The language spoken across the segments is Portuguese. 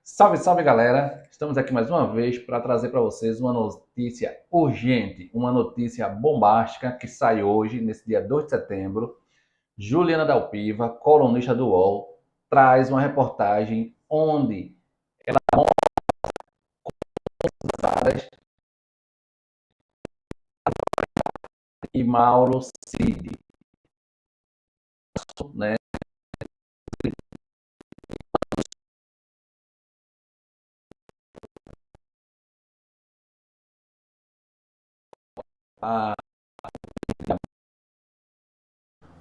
Salve, salve galera! Estamos aqui mais uma vez para trazer para vocês uma notícia urgente, uma notícia bombástica que sai hoje, nesse dia 2 de setembro. Juliana Dalpiva, colunista do UOL, traz uma reportagem onde Saras e Mauro Cid, né,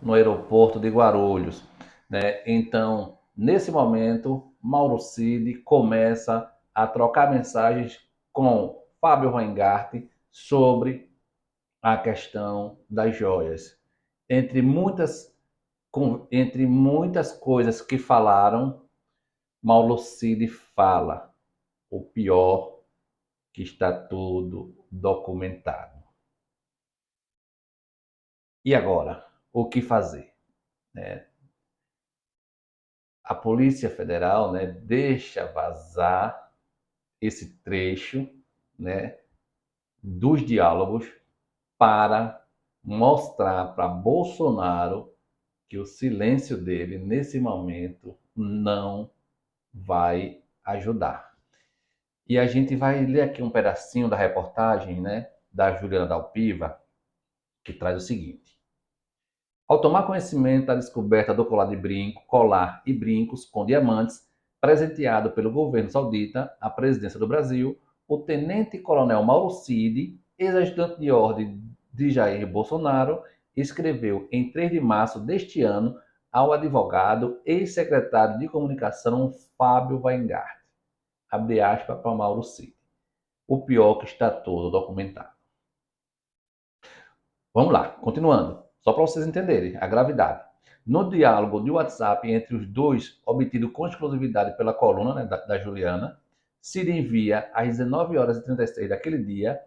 no aeroporto de Guarulhos, né? Então, nesse momento, Mauro Cid começa a trocar mensagens com Fábio Weingarten sobre a questão das joias. Entre muitas, entre muitas coisas que falaram, Mauro Cid fala o pior, que está tudo documentado. E agora, o que fazer? Né? A Polícia Federal, né, deixa vazar esse trecho, né, dos diálogos para mostrar para Bolsonaro que o silêncio dele nesse momento não vai ajudar. E a gente vai ler aqui um pedacinho da reportagem, né, da Juliana Dalpiva, que traz o seguinte: ao tomar conhecimento da descoberta do colar e brincos com diamantes, presenteado pelo governo saudita à presidência do Brasil, o tenente-coronel Mauro Cid, ex-ajudante de ordem de Jair Bolsonaro, escreveu em 3 de março deste ano ao advogado ex-secretário de comunicação Fábio Weingarten, abre aspas para Mauro Cid. O pior que está todo documentado. Vamos lá, continuando. Só para vocês entenderem a gravidade. No diálogo de WhatsApp entre os dois, obtido com exclusividade pela coluna, né, da Juliana, Cid envia às 19 horas e 36 daquele dia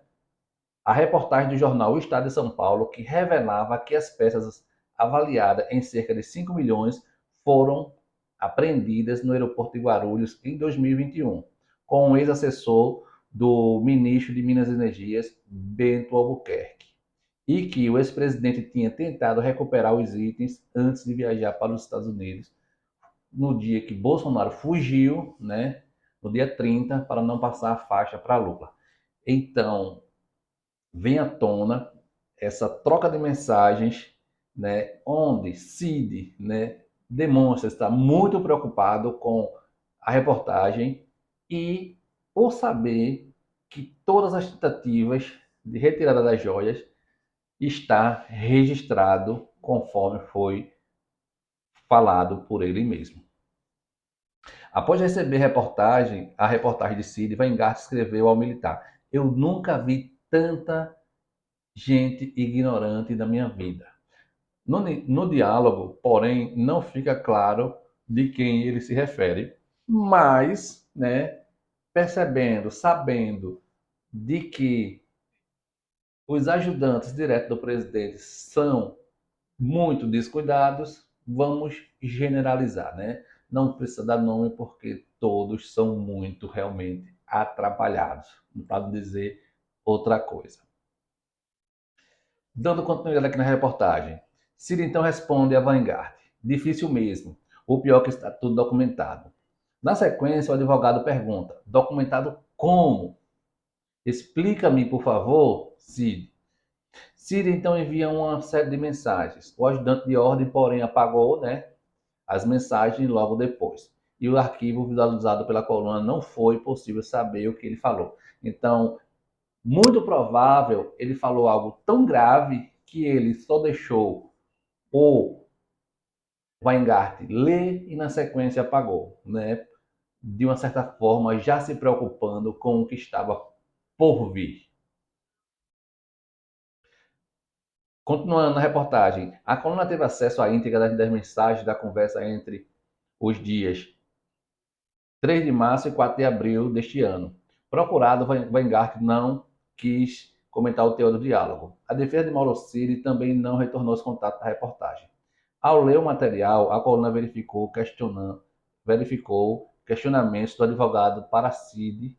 a reportagem do jornal O Estado de São Paulo, que revelava que as peças avaliadas em cerca de 5 milhões foram apreendidas no aeroporto de Guarulhos em 2021, com um ex-assessor do ministro de Minas e Energias, Bento Albuquerque, e que o ex-presidente tinha tentado recuperar os itens antes de viajar para os Estados Unidos, no dia que Bolsonaro fugiu, né, no dia 30, para não passar a faixa para Lula. Então, vem à tona essa troca de mensagens, né, onde Cid, né, demonstra estar muito preocupado com a reportagem e por saber que todas as tentativas de retirada das joias está registrado conforme foi falado por ele mesmo. Após receber a reportagem de Cid, Weingart escreveu ao militar: eu nunca vi tanta gente ignorante na minha vida. No diálogo, porém, não fica claro de quem ele se refere, mas, né, percebendo, sabendo de que os ajudantes diretos do presidente são muito descuidados, vamos generalizar, né? Não precisa dar nome porque todos são muito realmente atrapalhados, para não dizer outra coisa. Dando continuidade aqui na reportagem, Ciro então responde a Vanguard: difícil mesmo, o pior é que está tudo documentado. Na sequência, o advogado pergunta: documentado como? Explica-me, por favor, Cid. Ciro então envia uma série de mensagens. O ajudante de ordem, porém, apagou, né, as mensagens logo depois. E o arquivo visualizado pela coluna não foi possível saber o que ele falou. Então, muito provável, ele falou algo tão grave que ele só deixou o Weingart ler e na sequência apagou, né? De uma certa forma, já se preocupando com o que estava por vir. Continuando na reportagem, a coluna teve acesso à íntegra das mensagens da conversa entre os dias 3 de março e 4 de abril deste ano. Procurado, Weingart não quis comentar o teor do diálogo. A defesa de Mauro Cid também não retornou os contatos da reportagem. Ao ler o material, a coluna verificou questionamentos do advogado Paracide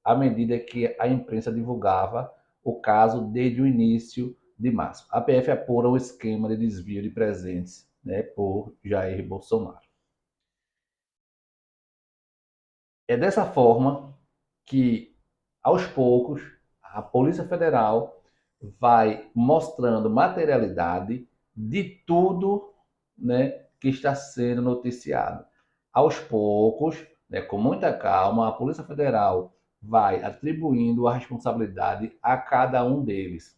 à medida que a imprensa divulgava o caso desde o início de março. A PF apura o esquema de desvio de presentes, né, por Jair Bolsonaro. É dessa forma que, aos poucos, a Polícia Federal vai mostrando materialidade de tudo, né, que está sendo noticiado. Aos poucos, né, com muita calma, a Polícia Federal vai atribuindo a responsabilidade a cada um deles.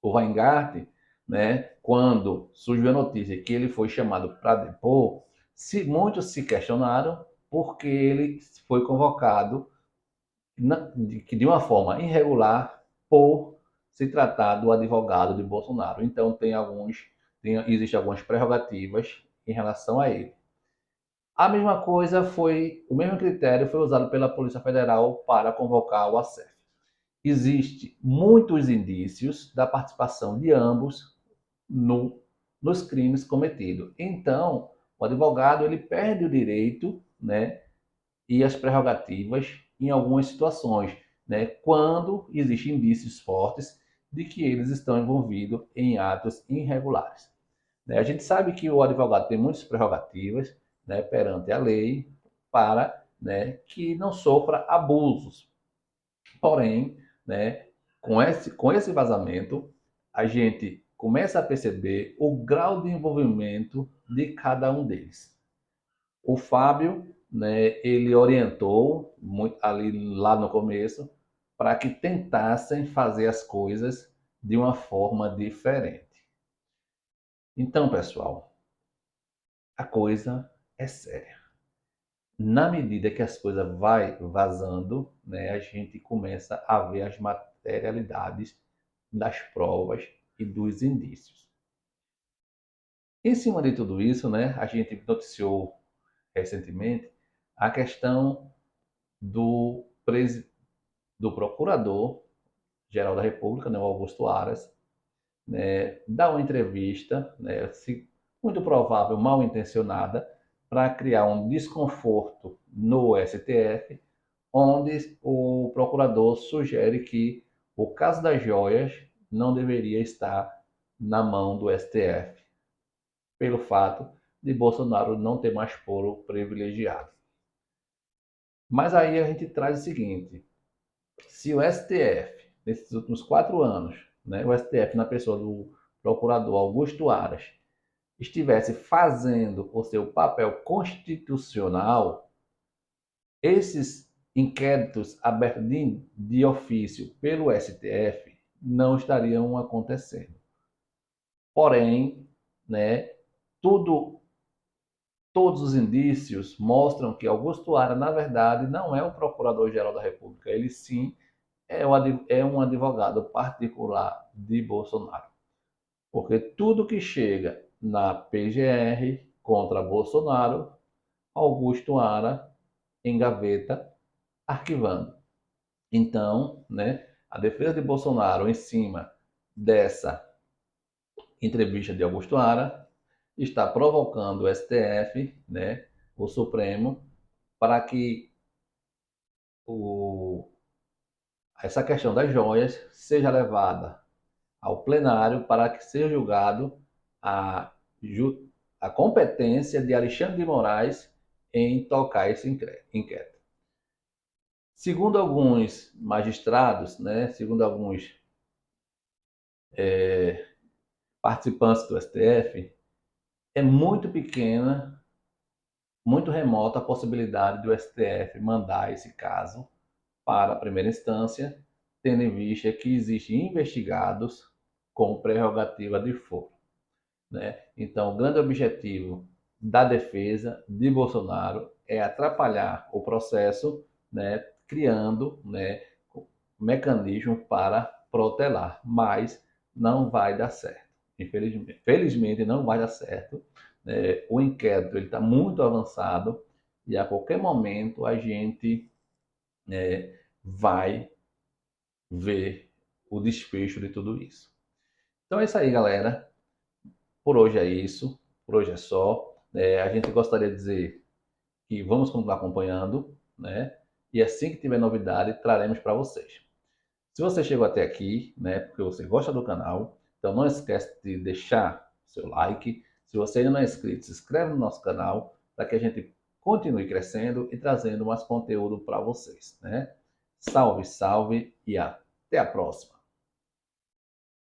O Weingarten, né, quando surgiu a notícia que ele foi chamado para depor, muitos se questionaram porque ele foi convocado de uma forma irregular por se tratar do advogado de Bolsonaro. Então existem algumas prerrogativas em relação a ele. A mesma coisa o mesmo critério foi usado pela Polícia Federal para convocar o ASEF. Existe muitos indícios da participação de ambos nos crimes cometidos. Então, o advogado ele perde o direito, né, e as prerrogativas em algumas situações, né, quando existem indícios fortes de que eles estão envolvidos em atos irregulares. Né? A gente sabe que o advogado tem muitas prerrogativas, né, perante a lei para, né, que não sofra abusos. Porém, né, com esse vazamento, a gente começa a perceber o grau de envolvimento de cada um deles. O Fábio, né, ele orientou muito ali lá no começo para que tentassem fazer as coisas de uma forma diferente. Então, pessoal, a coisa é séria. Na medida que as coisas vai vazando, né, a gente começa a ver as materialidades das provas e dos indícios. Em cima de tudo isso, né, a gente noticiou recentemente a questão do, do Procurador-Geral da República, né, o Augusto Aras, né, dar uma entrevista, né, muito provável mal intencionada, para criar um desconforto no STF, onde o procurador sugere que o caso das joias não deveria estar na mão do STF, pelo fato de Bolsonaro não ter mais foro privilegiado. Mas aí a gente traz o seguinte: se o STF, nesses últimos 4 anos, né, o STF, na pessoa do procurador Augusto Aras, estivesse fazendo o seu papel constitucional, esses inquéritos abertos de ofício pelo STF não estariam acontecendo. Porém, né, todos os indícios mostram que Augusto Aras, na verdade, não é o Procurador-Geral da República. Ele sim é um advogado particular de Bolsonaro. Porque tudo que chega na PGR contra Bolsonaro, Augusto Aras engaveta, arquivando. Então, né, a defesa de Bolsonaro em cima dessa entrevista de Augusto Aras está provocando o STF, né, o Supremo, para que essa questão das joias seja levada ao plenário para que seja julgado a, a competência de Alexandre de Moraes em tocar esse inquérito. Segundo alguns magistrados, né, segundo alguns participantes do STF, é muito pequena, muito remota a possibilidade do STF mandar esse caso para a primeira instância, tendo em vista que existem investigados com prerrogativa de foro. Né? Então, o grande objetivo da defesa de Bolsonaro é atrapalhar o processo, né, criando, né, mecanismo para protelar, mas não vai dar certo. Felizmente não vai dar certo. O inquérito está muito avançado e a qualquer momento a gente vai ver o desfecho de tudo isso. Então é isso aí, galera. Por hoje é isso. Por hoje é só. A gente gostaria de dizer e vamos continuar acompanhando, né? E assim que tiver novidade, traremos para vocês. Se você chegou até aqui, né, porque você gosta do canal, então não esquece de deixar seu like. Se você ainda não é inscrito, se inscreve no nosso canal para que a gente continue crescendo e trazendo mais conteúdo para vocês, né? Salve, salve e até a próxima!